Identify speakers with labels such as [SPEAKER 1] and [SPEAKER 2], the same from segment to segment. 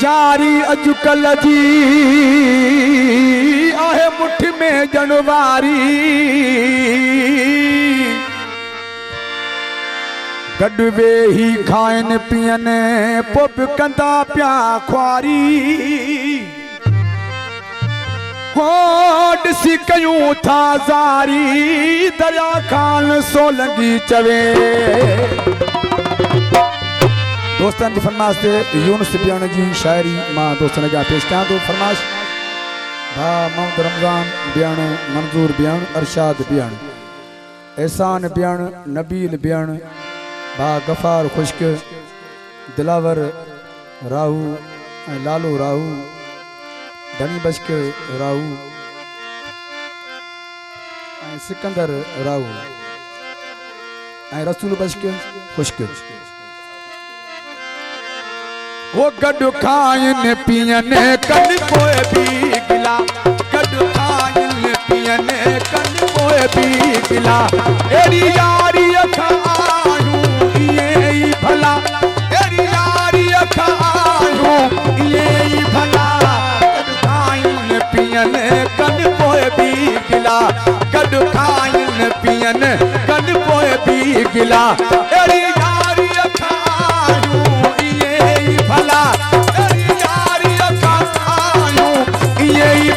[SPEAKER 1] यारी अजुकल जी आहे मुठ में जनवारी गॾु वेही खाइन पियन पोइ बि कंदा पिया ख्वारी हो ॾिसी कयूं था ज़ारी दरिया खान सोलंगी चवे दोस्तन की फरमाइश ते यूनुस बियान जी शायरी मां दोस्तन जा पेश कयां थो फरमाइश भा मोहम्मद रमज़ान बियान मंजूर बियान अरशाद बियान एहसान बियान नबील बियान भा गफ़ार खुश्क दिलावर राहू लालू राहू धनी बश्क राहू सिकंदर राहू रसूल बश्क खुश्क वो गॾु खाइन पियन कन पोइ भी गिला गॾु खाइन पियन कन पोइ भी गिला एड़ी यारी खायूं ये भला एड़ी यारी खायूं ये भला गॾु खाइन पियन कन पोइ भी गिला गॾु खाइन पियन कन पोइ भी गिला एड़ी यारी खायूं भला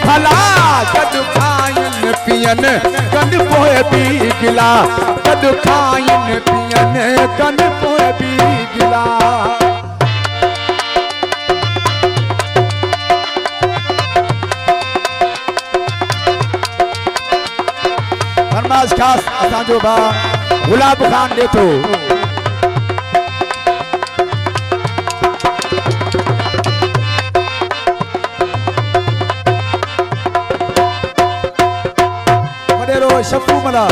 [SPEAKER 1] भला गॾु खाइन पियन कन पोइ भी गिला गॾु खाइन पियन कन पोइ भी गिला फरमाइश ख़ासि असांजो भाउ गुलाब खान ॾे थो शफू मला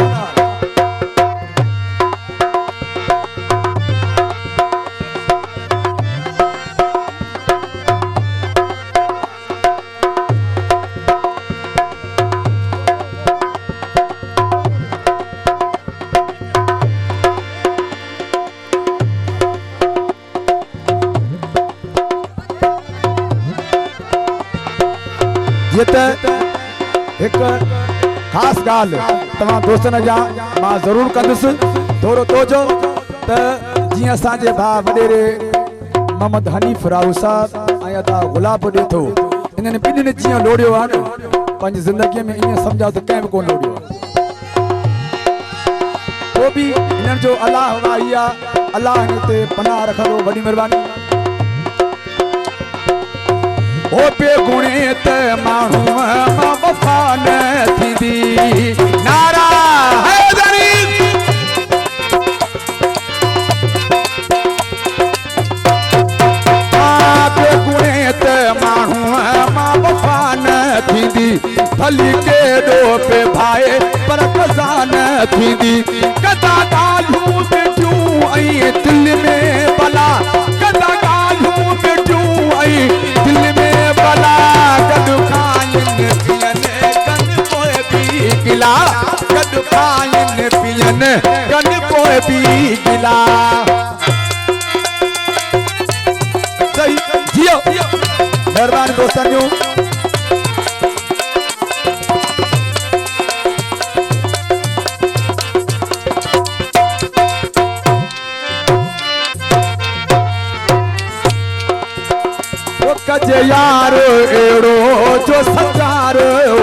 [SPEAKER 1] ये एक खास गाल तमाम दोस्तन जा मां जरूर कंदुसि थोरो तोजो त जीअं असांजे भाउ वॾेरे मोहम्मद हनीफ राहू साहब ऐं अदा गुलाब ॾे थो इन्हनि ॿिन्हिनि जीअं लोड़ियो आहे न पंहिंजी ज़िंदगीअ में ईअं सम्झां त कंहिं बि कोन लोड़ियो आहे पोइ बि हिननि जो अलाह वाही आहे अलाह हिन ते पनाह रखंदो वॾी महिरबानी ओ बेगुणे त माण्हू मां वफ़ा न थींदी नारा हैदरी बेगुणे त माण्हू मां वफ़ा न थींदी भली केॾो पे भाए पर क़ज़ा न थींदी कदा ॻाल्हियूं वेठियूं ऐं दिल में भला कदा ॻाल्हियूं वेठियूं ऐं दिल में भला गॾु खाइन पियन कन पोइ भी गिला गॾु खाइन पियन कन पोइ भी गिला सही जियो महिरबानी दोस्तन जो कजे यार एड़ो जो सचार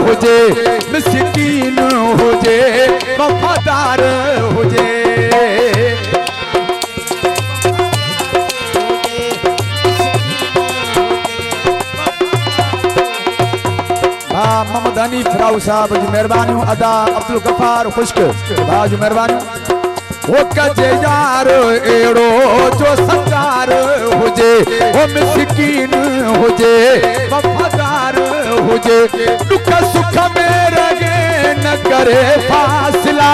[SPEAKER 1] हुजे मिस्कीन हुजे वफादार हुजे हाँ मोहम्मद हनीफ राहू साहब जी मेहरबानियूं अदा अब्दुल गफ़ार खुश्क भाउ जी मेहरबानियूं वो कजे यार एड़ो जो सचार हुजे वो मिस्कीन हुजे वफादार हुजे दुख सुख में रगे न करे फासिला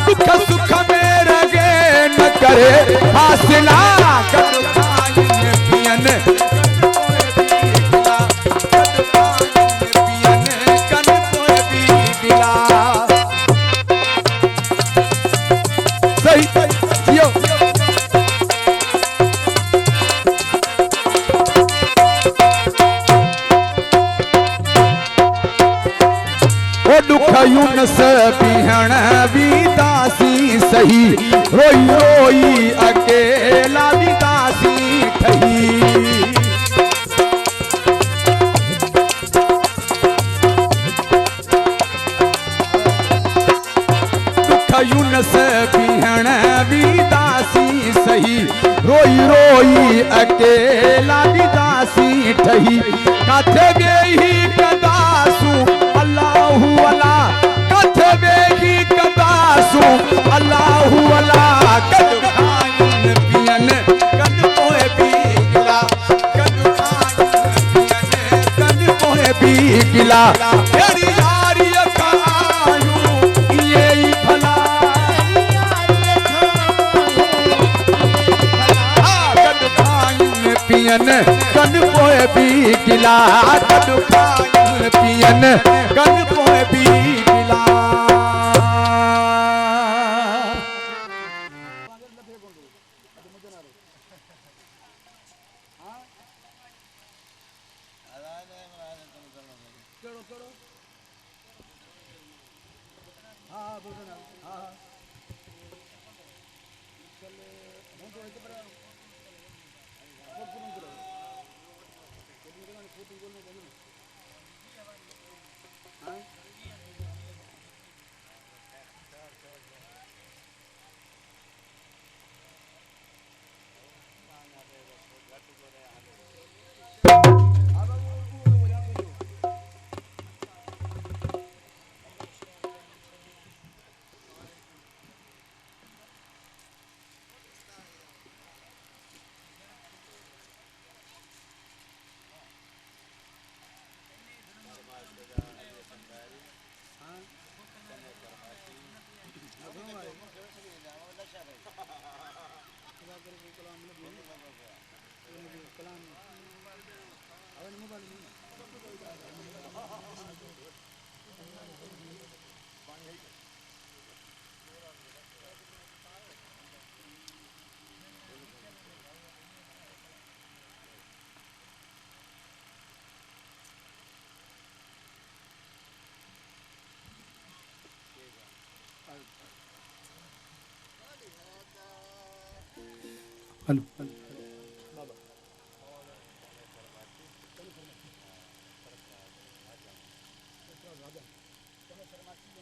[SPEAKER 1] दुख सुख में रगे न करे फासिला गॾु खाइन पियन कन पोइ भी गिला सही जियो युनस बिहण विदासी सही रोई रोई अकेला विदासी ठही युनस बिहण विदासी सही रोई रोई अकेला विदासी ठही कथे बेही कदासू अल्लाहु अल्लाह कथे बेही कदासू अल्लाहु अल्लाह कद खाइन पियन कद पोए पीला कद खाइन पियन कद पोए पीला तेरी यारी खायू ये भला पियन कन पोए पी गिला कन खाइन पियन कन पोए पी गिला हेलो